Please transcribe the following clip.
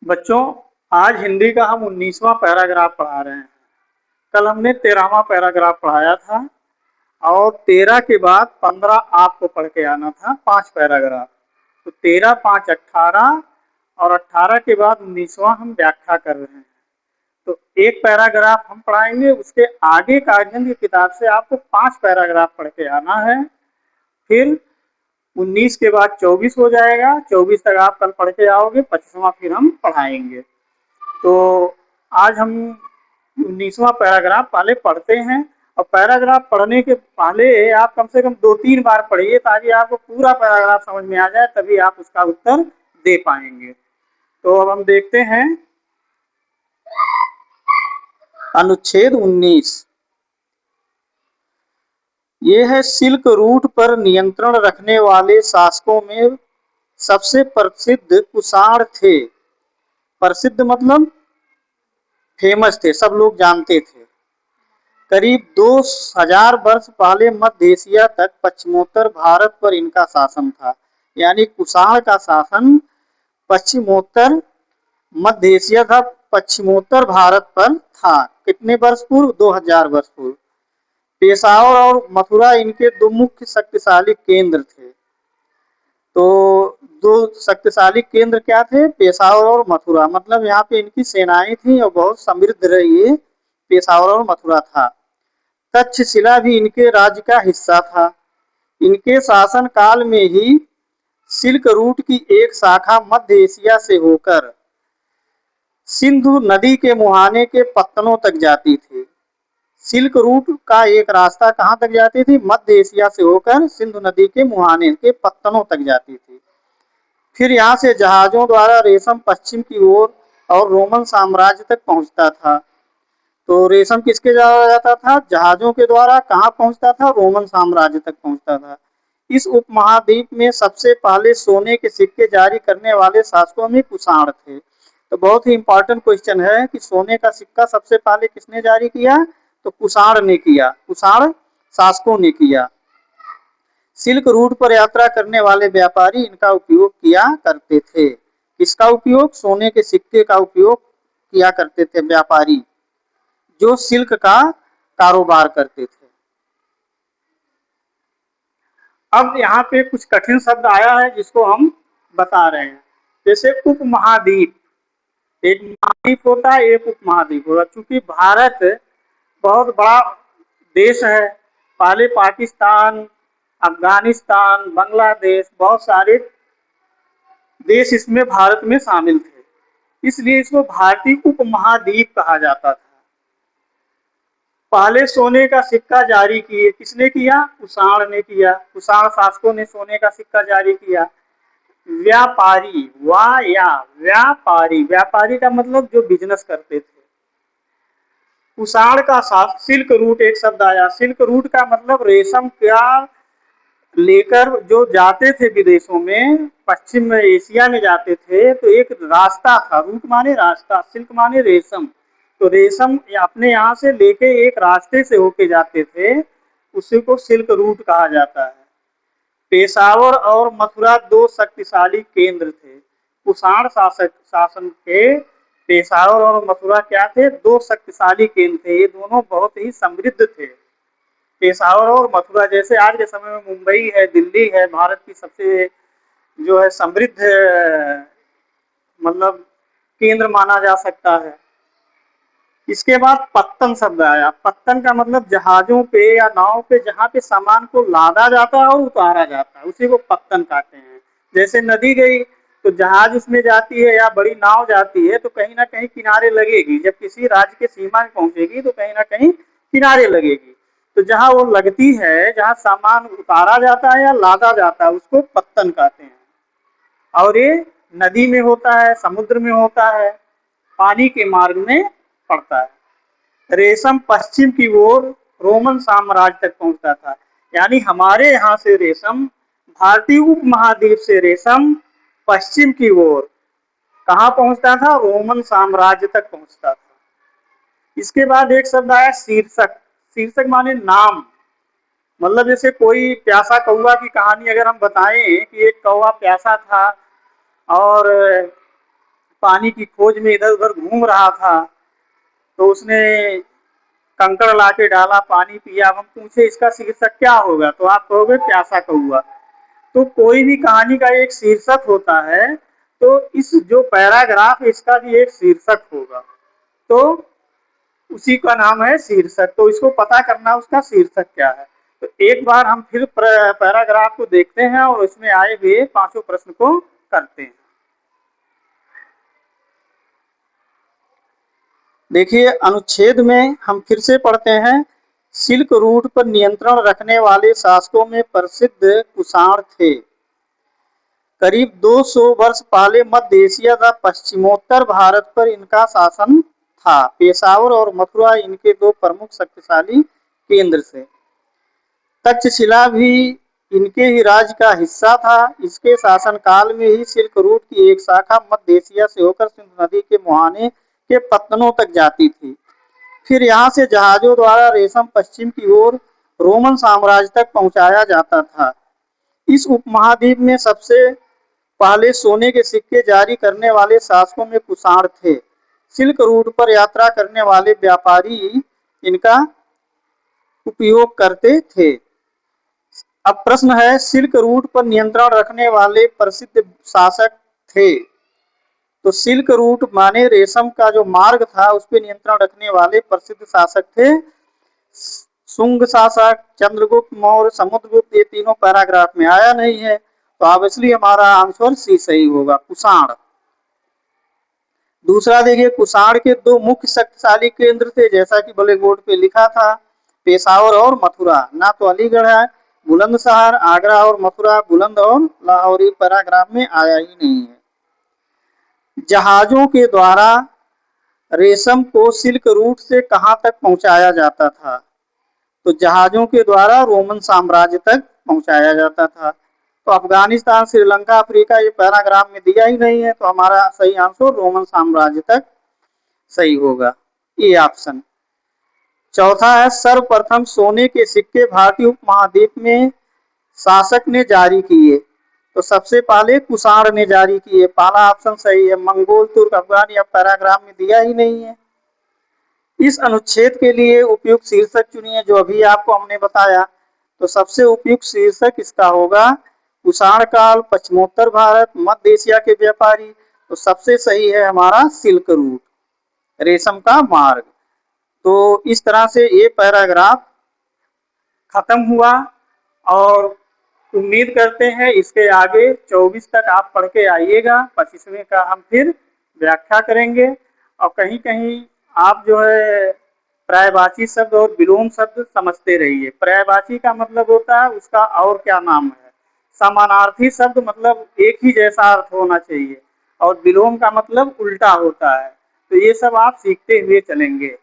बच्चों, आज हिंदी का हम 19वां पैराग्राफ पढ़ा रहे हैं। कल हमने 13वां पैराग्राफ पढ़ाया था और 13 के बाद 15 आपको पढ़ के आना था, 5 पैराग्राफ। तो 13, 5, 18 और 18 के बाद 19वां हम व्याख्या कर रहे हैं। तो एक पैराग्राफ हम पढ़ाएंगे, उसके आगे कागजन की किताब से आपको 5 पैराग्राफ पढ़ के आना है। फिर 19 के बाद 24 हो जाएगा, 24 तक आप कल पढ़ के आओगे, 25वां फिर हम पढ़ाएंगे। तो आज हम 19वां पैराग्राफ पहले पढ़ते हैं। और पैराग्राफ पढ़ने के पहले आप कम से कम 2-3 बार पढ़िए, ताकि आपको पूरा पैराग्राफ समझ में आ जाए, तभी आप उसका उत्तर दे पाएंगे। तो अब हम देखते हैं अनुच्छेद 19। ये है, सिल्क रूट पर नियंत्रण रखने वाले शासकों में सबसे प्रसिद्ध कुषाण थे। प्रसिद्ध मतलब फेमस थे, सब लोग जानते थे। करीब 2000 वर्ष पहले मध्य एशिया तक पश्चिमोत्तर भारत पर इनका शासन था। यानी कुषाण का शासन पश्चिमोत्तर मध्य एशिया था, पश्चिमोत्तर भारत पर था। कितने वर्ष पूर्व? 2000 वर्ष पूर्व। पेशावर और मथुरा इनके दो मुख्य शक्तिशाली केंद्र थे। तो दो शक्तिशाली केंद्र क्या थे? पेशावर और मथुरा। मतलब यहाँ पे इनकी सेनाएं थी और बहुत समृद्ध रही ये पेशावर और मथुरा था। तक्षशिला भी इनके राज्य का हिस्सा था। इनके शासन काल में ही सिल्क रूट की एक शाखा मध्य एशिया से होकर सिंधु नदी के मुहाने के पत्तनों तक जाती थी। सिल्क रूट का एक रास्ता कहाँ तक जाती थी? मध्य एशिया से होकर सिंधु नदी के मुहाने के पत्तनों तक जाती थी। फिर यहाँ से जहाजों द्वारा रेशम पश्चिम की ओर और रोमन साम्राज्य तक पहुंचता था। तो रेशम किसके द्वारा जाता था? जहाजों के द्वारा। कहाँ पहुंचता था? रोमन साम्राज्य तक पहुंचता था। इस उपमहाद्वीप में सबसे पहले सोने के सिक्के जारी करने वाले शासकों में कुषाण थे। तो बहुत ही इंपॉर्टेंट क्वेश्चन है कि सोने का सिक्का सबसे पहले किसने जारी किया? तो कुषाण ने किया, कुषाण शासकों ने किया। सिल्क रूट पर यात्रा करने वाले व्यापारी इनका उपयोग किया करते थे। किसका उपयोग? सोने के सिक्के का उपयोग किया करते थे व्यापारी, जो सिल्क का कारोबार करते थे। अब यहाँ पे कुछ कठिन शब्द आया है जिसको हम बता रहे हैं। जैसे उपमहाद्वीप, एक महाद्वीप होता है, एक उपमहाद्वीप होता है। चूंकि भारत बहुत बड़ा देश है, पहले पाकिस्तान, अफगानिस्तान, बांग्लादेश, बहुत सारे देश इसमें भारत में शामिल थे, इसलिए इसको भारतीय उपमहाद्वीप कहा जाता था। पहले सोने का सिक्का जारी किए, किसने किया? कुषाण ने किया। कुषाण शासकों ने सोने का सिक्का जारी किया। व्यापारी, व्यापारी, व्यापारी का मतलब जो बिजनेस करते थे। कुषाण का सिल्क रूट एक शब्द आया। सिल्क रूट का मतलब रेशम का लेकर जो जाते थे विदेशों में, पश्चिम एशिया में जाते थे, तो एक रास्ता था। रूट माने रास्ता, सिल्क माने रेशम। तो रेशम अपने यहाँ से लेके एक रास्ते से होके जाते थे, उसी को सिल्क रूट कहा जाता है। पेशावर और मथुरा दो शक्तिशाली केंद्र थे। कुषाण शासन के पेशावर और मथुरा क्या थे? दो शक्तिशाली केंद्र थे। ये दोनों बहुत ही समृद्ध थे, पेशावर और मथुरा। जैसे आज के समय में मुंबई है, दिल्ली है, भारत की सबसे जो है समृद्ध मतलब केंद्र माना जा सकता है। इसके बाद पत्तन शब्द आया। पत्तन का मतलब जहाजों पे या नाव पे जहाँ पे सामान को लादा जाता है और उतारा जाता है, उसी को पत्तन कहते हैं। जैसे नदी गई तो जहाज उसमें जाती है या बड़ी नाव जाती है, तो कहीं ना कहीं किनारे लगेगी। जब किसी राज्य के सीमा में पहुंचेगी तो कहीं ना कहीं किनारे लगेगी। तो जहाँ वो लगती है, जहाँ सामान उतारा जाता है या लादा जाता है, उसको पत्तन कहते हैं। और ये नदी में होता है, समुद्र में होता है, पानी के मार्ग में पड़ता है। रेशम पश्चिम की ओर रोमन साम्राज्य तक पहुंचता था। यानी हमारे यहाँ से रेशम, भारतीय उपमहाद्वीप से रेशम पश्चिम की ओर कहाँ पहुंचता था? रोमन साम्राज्य तक पहुंचता था। इसके बाद एक शब्द आया शीर्षक। शीर्षक माने नाम। मतलब जैसे कोई प्यासा कौवा की कहानी अगर हम बताएं कि एक कौवा प्यासा था और पानी की खोज में इधर उधर घूम रहा था, तो उसने कंकड़ ला के डाला, पानी पिया। अब हम पूछे इसका शीर्षक क्या होगा, तो आप कहोगे प्यासा कौआ। तो कोई भी कहानी का एक शीर्षक होता है, तो इस जो पैराग्राफ है इसका भी एक शीर्षक होगा, तो उसी का नाम है शीर्षक। तो इसको पता करना उसका शीर्षक क्या है। तो एक बार हम फिर पैराग्राफ को देखते हैं और उसमें आए हुए पांचों प्रश्न को करते हैं। देखिए, अनुच्छेद में हम फिर से पढ़ते हैं। सिल्क रूट पर नियंत्रण रखने वाले शासकों में प्रसिद्ध कुषाण थे। करीब 200 वर्ष पहले मध्य एशिया तथा पश्चिमोत्तर भारत पर इनका शासन था। पेशावर और मथुरा इनके दो प्रमुख शक्तिशाली केंद्र थे। तक्षशिला भी इनके ही राज्य का हिस्सा था। इसके शासनकाल में ही सिल्क रूट की एक शाखा मध्य एशिया से होकर सिंधु नदी के मुहाने के पत्तनों तक जाती थी। फिर यहाँ से जहाजों द्वारा रेशम पश्चिम की ओर रोमन साम्राज्य तक पहुंचाया जाता था। इस उपमहाद्वीप में सबसे पहले सोने के सिक्के जारी करने वाले शासकों में कुषाण थे। सिल्क रूट पर यात्रा करने वाले व्यापारी इनका उपयोग करते थे। अब प्रश्न है, सिल्क रूट पर नियंत्रण रखने वाले प्रसिद्ध शासक थे। तो सिल्क रूट माने रेशम का जो मार्ग था उस पर नियंत्रण रखने वाले प्रसिद्ध शासक थे शुंग शासक, चंद्रगुप्त मौर्य, समुद्रगुप्त। ये तीनों पैराग्राफ में आया नहीं है, तो ऑब्वियसली हमारा आंसर सी सही होगा, कुषाण। दूसरा देखिए, कुषाण के दो मुख्य शक्तिशाली केंद्र थे, जैसा कि ब्लैक बोर्ड पे लिखा था, पेशावर और मथुरा। ना तो अलीगढ़ है, बुलंदशहर, आगरा और मथुरा, बुलंद और लाहौर। ये पैराग्राफ में आया ही नहीं है। जहाजों के द्वारा रेशम को सिल्क रूट से कहां तक पहुंचाया जाता था? तो जहाजों के द्वारा रोमन साम्राज्य तक पहुंचाया जाता था। तो अफगानिस्तान, श्रीलंका, अफ्रीका ये पैराग्राफ में दिया ही नहीं है, तो हमारा सही आंसर रोमन साम्राज्य तक सही होगा, ये ऑप्शन। चौथा है, सर्वप्रथम सोने के सिक्के भारतीय उपमहाद्वीप में शासक ने जारी किए। तो सबसे पहले कुषाण ने जारी किए, पहला ऑप्शन सही है। मंगोल, तुर्क, अफगान या पैराग्राफ में दिया ही नहीं है। इस अनुच्छेद के लिए उपयुक्त शीर्षक चुनिए, जो अभी आपको हमने बताया। तो सबसे उपयुक्त शीर्षक इसका होगा कुषाण काल, पश्चिमोत्तर भारत, मध्य एशिया के व्यापारी। तो सबसे सही है हमारा सिल्क रूट, रेशम का मार्ग। तो इस तरह से ये पैराग्राफ खत्म हुआ, और उम्मीद करते हैं इसके आगे 24 तक आप पढ़ के आइएगा। 25वें का हम फिर व्याख्या करेंगे। और कहीं कहीं आप जो है पर्यायवाची शब्द और विलोम शब्द समझते रहिए। पर्यायवाची का मतलब होता है उसका और क्या नाम है। समानार्थी शब्द मतलब एक ही जैसा अर्थ होना चाहिए, और विलोम का मतलब उल्टा होता है। तो ये सब आप सीखते हुए चलेंगे।